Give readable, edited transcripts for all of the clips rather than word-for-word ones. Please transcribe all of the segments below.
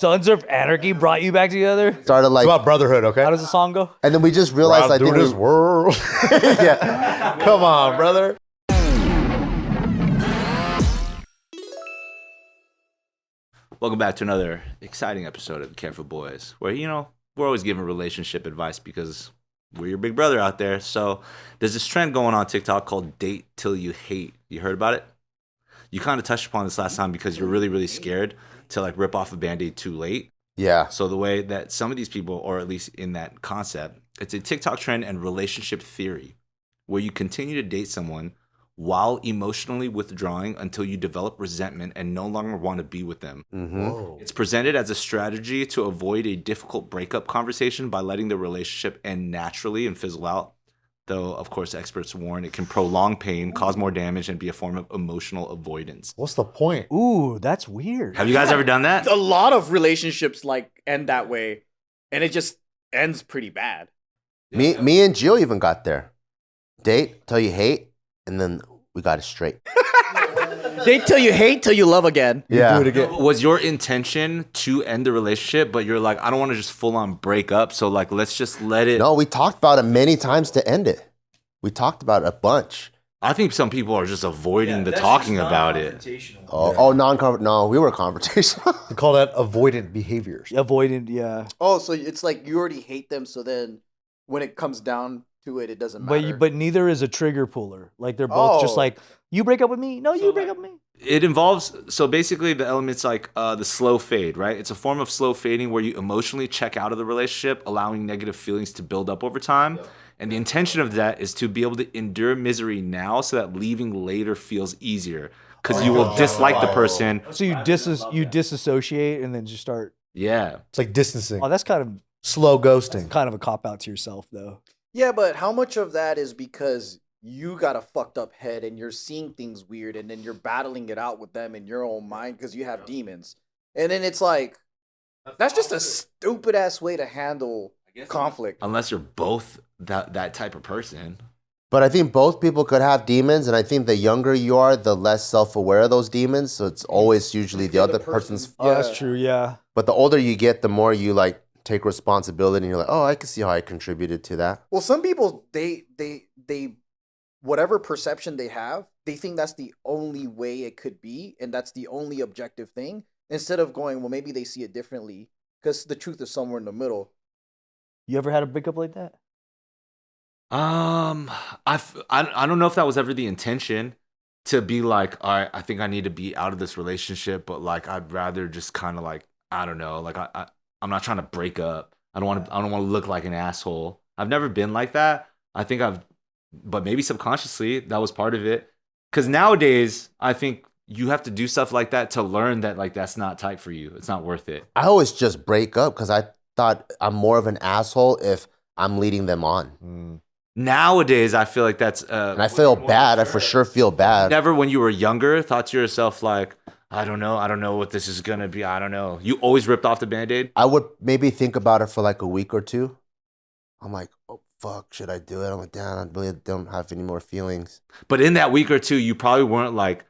Sons of Anarchy brought you back together? Started like... It's about brotherhood, okay? How does the song go? And then we just realized, I think... this world. Yeah. Come on, brother. Welcome back to another exciting episode of Careful Boys, where, we're always giving relationship advice because we're your big brother out there. So there's this trend going on TikTok called date till you hate. You heard about it? You kind of touched upon this last time because you're really, really scared to like rip off a Band-Aid too late. Yeah. So the way that some of these people, or at least in that concept, it's a TikTok trend and relationship theory where you continue to date someone while emotionally withdrawing until you develop resentment and no longer want to be with them. Mm-hmm. It's presented as a strategy to avoid a difficult breakup conversation by letting the relationship end naturally and fizzle out. Though, of course, experts warn it can prolong pain, cause more damage, and be a form of emotional avoidance. What's the point? Ooh, that's weird. Have you guys ever done that? A lot of relationships like end that way, and it just ends pretty bad. Me and Jill even got there. Date till you hate, and then we got it straight. Date till you hate, till you love again. Yeah. Do it again. Was your intention to end the relationship, but you're like, I don't want to just full on break up, so like, let's just let it. No, we talked about it many times to end it. We talked about it a bunch. I think some people are just avoiding the talking about it. No, we were confrontational. We call that avoidant behaviors. Avoidant, yeah. Oh, so it's like you already hate them, so then when it comes down to it, it doesn't matter. But neither is a trigger puller. Like they're both just like, you break up with me? No, you break up with me. It involves, so basically the element's like the slow fade, right? It's a form of slow fading where you emotionally check out of the relationship, allowing negative feelings to build up over time. Yep. And the intention of that is to be able to endure misery now so that leaving later feels easier. Because you will dislike the person. So you disassociate and then just start. Yeah. It's like distancing. Oh, that's kind of Slow ghosting. kind of a cop out to yourself, though. Yeah, but how much of that is because you got a fucked up head and you're seeing things weird and then you're battling it out with them in your own mind because you have demons. And then it's like, that's just a stupid ass way to handle conflict. Unless you're both that type of person. But I think both people could have demons, and I think the younger you are, the less self-aware of those demons. So it's always usually the other person's. Oh, that's true, yeah. But the older you get, the more you like take responsibility, and you're like, oh, I can see how I contributed to that. Well, some people, they whatever perception they have, they think that's the only way it could be, and that's the only objective thing. Instead of going, well, maybe they see it differently, because the truth is somewhere in the middle. You ever had a breakup like that? I don't know if that was ever the intention to be like, all right, I think I need to be out of this relationship, but like I'd rather just kind of like, I don't know, like I'm not trying to break up. I don't want to look like an asshole. I've never been like that. But maybe subconsciously that was part of it. Because nowadays I think you have to do stuff like that to learn that like that's not tight for you. It's not worth it. I always just break up because I thought I'm more of an asshole if I'm leading them on. Nowadays, I feel like that's... and I feel bad. I for sure feel bad. Never, when you were younger, thought to yourself like, I don't know what this is going to be. I don't know. You always ripped off the Band-Aid? I would maybe think about it for like a week or two. I'm like, oh, fuck, should I do it? I'm like, damn, I really don't have any more feelings. But in that week or two, you probably weren't like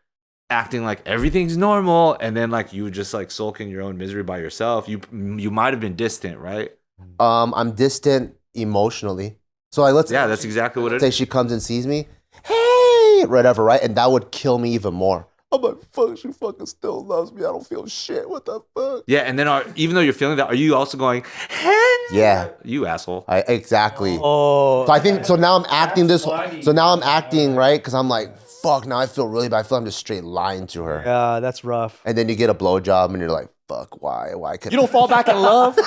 acting like everything's normal. And then like you would just like sulk in your own misery by yourself. You might have been distant, right? I'm distant emotionally. So that's exactly what it is. Say she comes and sees me, hey, whatever, right? And that would kill me even more. I'm like, fuck, she fucking still loves me. I don't feel shit. What the fuck? Yeah, and then even though you're feeling that, are you also going, hey? Yeah. You asshole. Exactly. Oh. So I think, so now I'm acting right? Because I'm like, fuck, now I feel really bad. I feel I'm just straight lying to her. Yeah, that's rough. And then you get a blowjob and you're like, fuck, why? You don't fall back in love?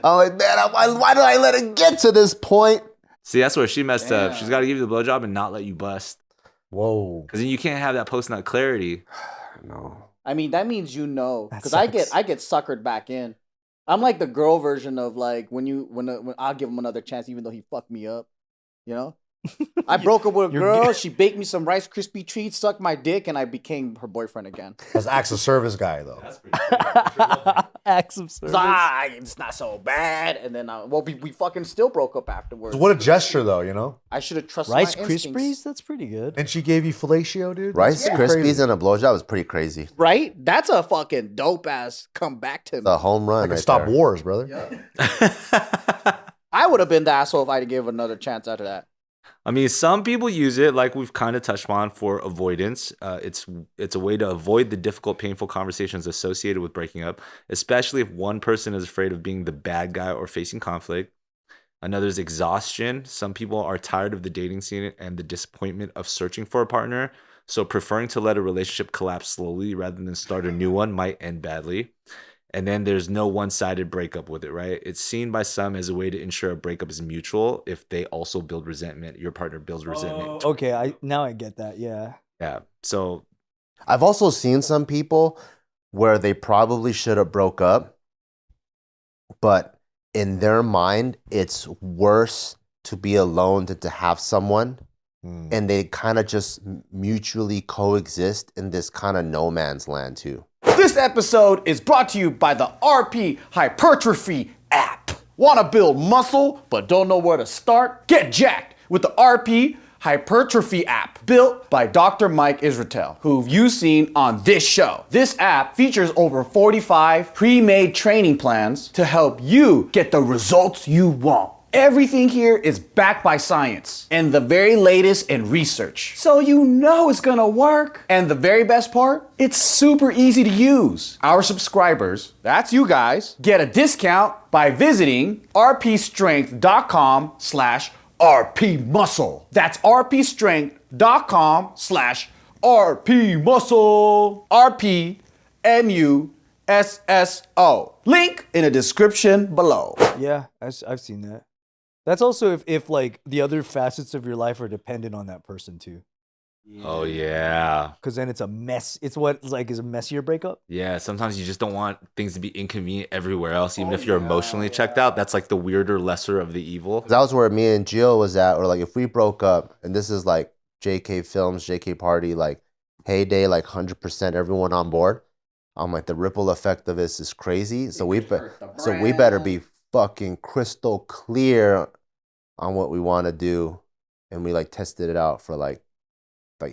I'm like, man, why did I let it get to this point? See, that's where she messed up. She's got to give you the blowjob and not let you bust. Whoa. Because then you can't have that post-nut clarity. No. I mean, that means you know. That Because I sucks. get suckered back in. I'm like the girl version of like when I'll give him another chance even though he fucked me up. You know? I broke up with a girl. She baked me some Rice Krispie treats, sucked my dick, and I became her boyfriend again. As acts of service guy, though. As Acts of service. It's not so bad. And then, we fucking still broke up afterwards. What a gesture, though, you know? I should have trusted Rice my instincts. Krispies? That's pretty good. And she gave you fellatio, dude? Rice That's pretty Krispies crazy. and a blowjob was pretty crazy. Right? That's a fucking dope ass comeback to me. The home run. I can right stop there. wars, brother. I would have been the asshole if I had give another chance after that. I mean, some people use it, like we've kind of touched on, for avoidance. It's a way to avoid the difficult, painful conversations associated with breaking up, especially if one person is afraid of being the bad guy or facing conflict. Another is exhaustion. Some people are tired of the dating scene and the disappointment of searching for a partner, so preferring to let a relationship collapse slowly rather than start a new one might end badly. And then there's no one-sided breakup with it, right? It's seen by some as a way to ensure a breakup is mutual. If they also build resentment, your partner builds resentment. Okay, now I get that. Yeah. Yeah. So I've also seen some people where they probably should have broke up, but in their mind, it's worse to be alone than to have someone. And they kind of just mutually coexist in this kind of no man's land too. This episode is brought to you by the RP Hypertrophy app. Want to build muscle but don't know where to start? Get jacked with the RP Hypertrophy app, built by Dr. Mike Israetel, who you've seen on this show. This app features over 45 pre-made training plans to help you get the results you want. Everything here is backed by science and the very latest in research. So you know it's gonna work. And the very best part, it's super easy to use. Our subscribers, that's you guys, get a discount by visiting rpstrength.com/rpmuscle. That's rpstrength.com/rpmuscle. RPMUSSO. Link in the description below. Yeah, I've seen that. That's also if like the other facets of your life are dependent on that person too. Oh yeah. Because then it's a mess. It's what like is a messier breakup. Yeah, sometimes you just don't want things to be inconvenient everywhere else, even if you're emotionally checked out. That's like the weirder, lesser of the evil. That was where me and Gio was at, or like if we broke up, and this is like JK Films, JK Party, like heyday, like 100% everyone on board. I'm like the ripple effect of this is crazy. So we better be fucking crystal clear on what we want to do, and we like tested it out for like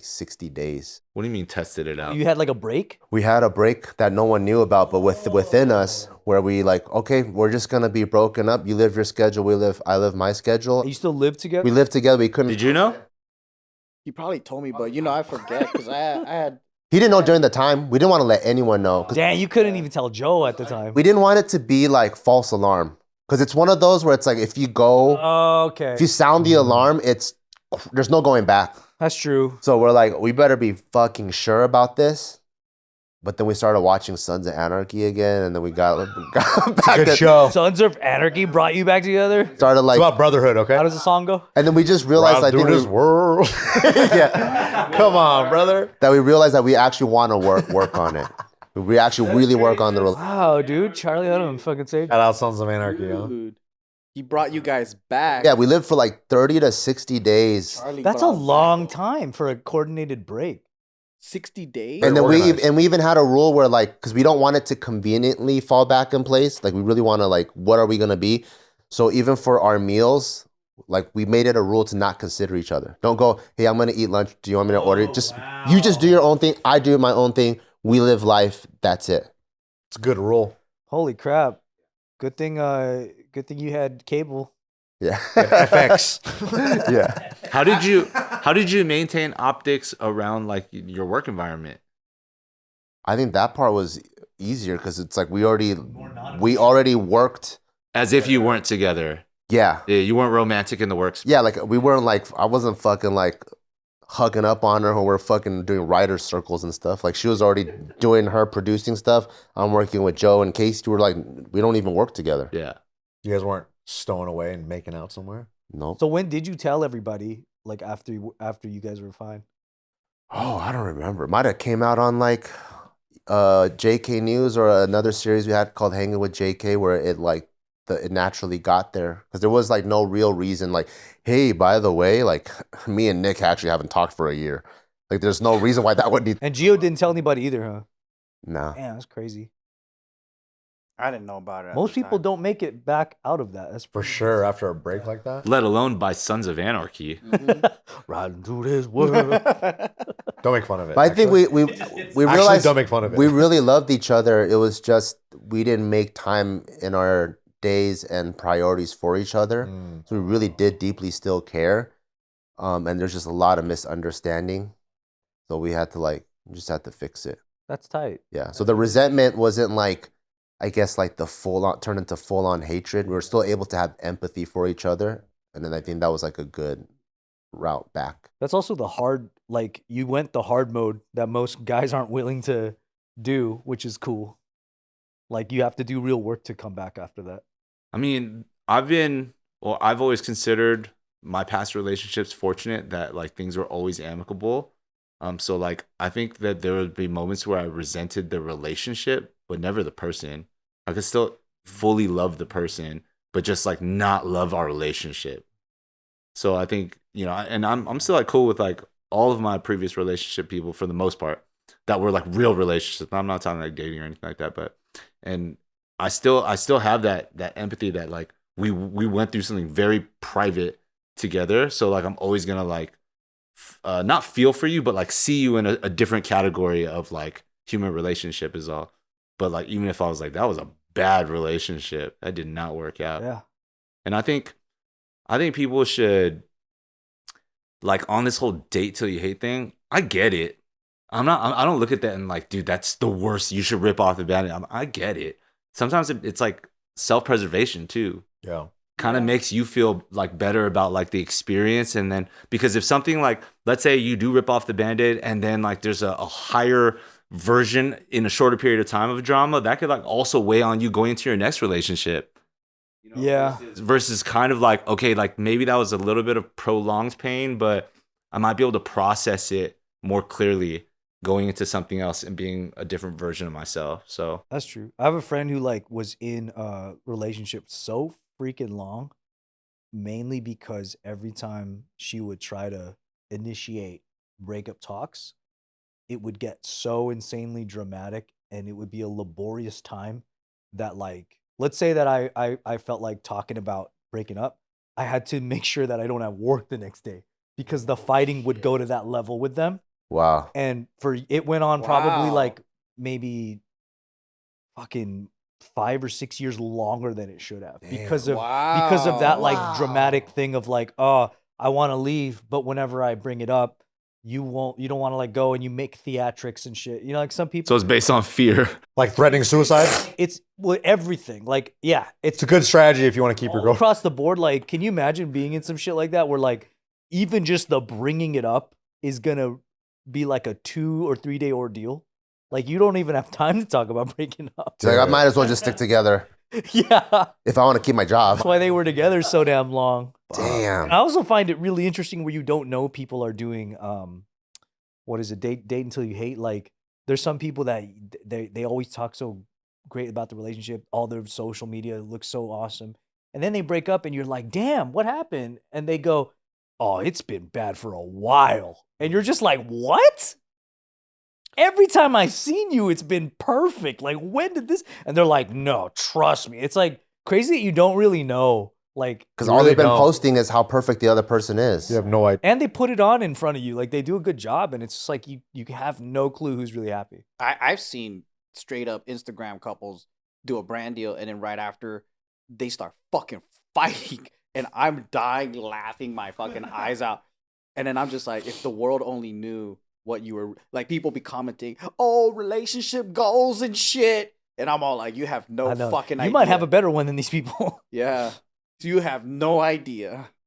60 days. What do you mean tested it out? You had like a break. We had a break that no one knew about, but within us, where we like, okay, we're just gonna be broken up. You live your schedule, I live my schedule. You still live together. We lived together. We couldn't. Did you know? He probably told me, but I forget because I had. He didn't know during the time. We didn't want to let anyone know. 'Cause Damn, you couldn't even tell Joe at the time. we didn't want it to be like false alarm. Because it's one of those where it's like if you go, Okay, if you sound the alarm, there's no going back. that's true. So we're like, we better be fucking sure about this. But then we started watching Sons of Anarchy again, and then we got back. Good show. Sons of Anarchy brought you back together. Started It's like, about brotherhood, okay? How does the song go? and then we just realized, I through think this world. yeah, Come on, brother. that we realized that we actually want to work on it. We actually really work on the. Wow, dude, Charlie Hunnam fucking saved. Shout out Sons of Anarchy, huh? Dude, he brought you guys back. Yeah, we lived for like 30 to 60 days. Charlie That's a brought long back time for a coordinated break. 60 days. And then organized. we even had a rule where like, because we don't want it to conveniently fall back in place. Like we really want to like, what are we gonna be? So even for our meals, like we made it a rule to not consider each other. Don't go, hey, I'm gonna eat lunch. Do you want me to order it? You just do your own thing. I do my own thing. We live life. That's it. It's a good rule. Holy crap! Good thing you had cable. Yeah. FX. Yeah. How did you maintain optics around like your work environment? I think that part was easier because it's like we already worked. As if you weren't together. Yeah. Yeah, you weren't romantic in the workspace. Yeah, like we weren't like, I wasn't fucking like hugging up on her when we're fucking doing writer's circles and stuff. Like she was already doing her producing stuff. I'm working with Joe and Casey. We're like, we don't even work together. Yeah. You guys weren't stowing away and making out somewhere? Nope. So when did you tell everybody? Like after you guys were fine? Oh, I don't remember. It might have came out on like JK News or another series we had called Hanging with JK where it naturally got there because there was like no real reason like, hey, by the way, like me and Nick actually haven't talked for a year. Like there's no reason why that would need. And Gio didn't tell anybody either, huh? Nah. Damn, that's crazy. I didn't know about it. at Most the people time. don't make it back out of that. That's For sure, after a break like that. Let alone by Sons of Anarchy. riding through this world. Don't make fun of it. But I think actually. we Actually, realized don't make fun of it. we really loved each other. It was just we didn't make time in our days and priorities for each other. So we really did deeply still care. And there's just a lot of misunderstanding. So we had to just had to fix it. That's tight. Yeah. So the resentment wasn't I guess the full on turn into full on hatred. We were still able to have empathy for each other. And then I think that was a good route back. That's also the hard, you went the hard mode that most guys aren't willing to do, which is cool. You have to do real work to come back after that. I mean, I've always considered my past relationships fortunate that things were always amicable. So I think that there would be moments where I resented the relationship, but never the person. I could still fully love the person, but just not love our relationship. So I think, and I'm still cool with all of my previous relationship people for the most part that were real relationships. I'm not talking dating or anything like that, but and I still have that empathy that we went through something very private together. So I'm always gonna not feel for you, but see you in a different category of human relationship is all. But even if I was that was a bad relationship, that did not work out. Yeah. And I think people should on this whole date till you hate thing. I get it. I don't look at that and dude, that's the worst. You should rip off the band-aid. I get it. Sometimes it's self-preservation too. Yeah. Kind of makes you feel better about the experience. And then because if something let's say you do rip off the band-aid and then there's a higher version in a shorter period of time of drama, that could also weigh on you going into your next relationship. Yeah. Versus kind of okay, maybe that was a little bit of prolonged pain, but I might be able to process it more clearly going into something else and being a different version of myself. So That's true. I have a friend who was in a relationship so freaking long, mainly because every time she would try to initiate breakup talks, it would get so insanely dramatic and it would be a laborious time that let's say that I felt like talking about breaking up, I had to make sure that I don't have work the next day because the fighting would go to that level with them. Wow. And it went on probably Wow. maybe fucking 5 or 6 years longer than it should have Damn. because of that Wow. dramatic thing of oh, I want to leave, but whenever I bring it up, you don't want to let go and you make theatrics and shit. Some people. so it's based on fear. Threatening suicide. It's everything. Yeah, It's a good strategy if you want to keep your all girl. across the board. Can you imagine being in some shit like that where even just the bringing it up is gonna be a 2 or 3 day ordeal? You don't even have time to talk about breaking up. It's I might as well just stick together Yeah, if I want to keep my job. that's why they were together so damn long. Damn. I also find it really interesting where you don't know people are doing what is it, date until you hate. There's some people that they always talk so great about the relationship, all their social media looks so awesome, and then they break up and you're like, damn, what happened? And they go, oh, it's been bad for a while, and you're just like, what? Every time I've seen you, it's been perfect. When did this? And they're like, no, trust me. It's crazy that you don't really know. Because You all really they've been don't. posting is how perfect the other person is. You have no idea. and they put it on in front of you. They do a good job, and it's just you have no clue who's really happy. I've seen straight up Instagram couples do a brand deal, and then right after they start fucking fighting, and I'm dying laughing my fucking eyes out. And then I'm just like, if the world only knew what you were people be commenting, oh, relationship goals and shit, and I'm all like, you have no I know. fucking idea. You might have a better one than these people. Yeah, you have no idea.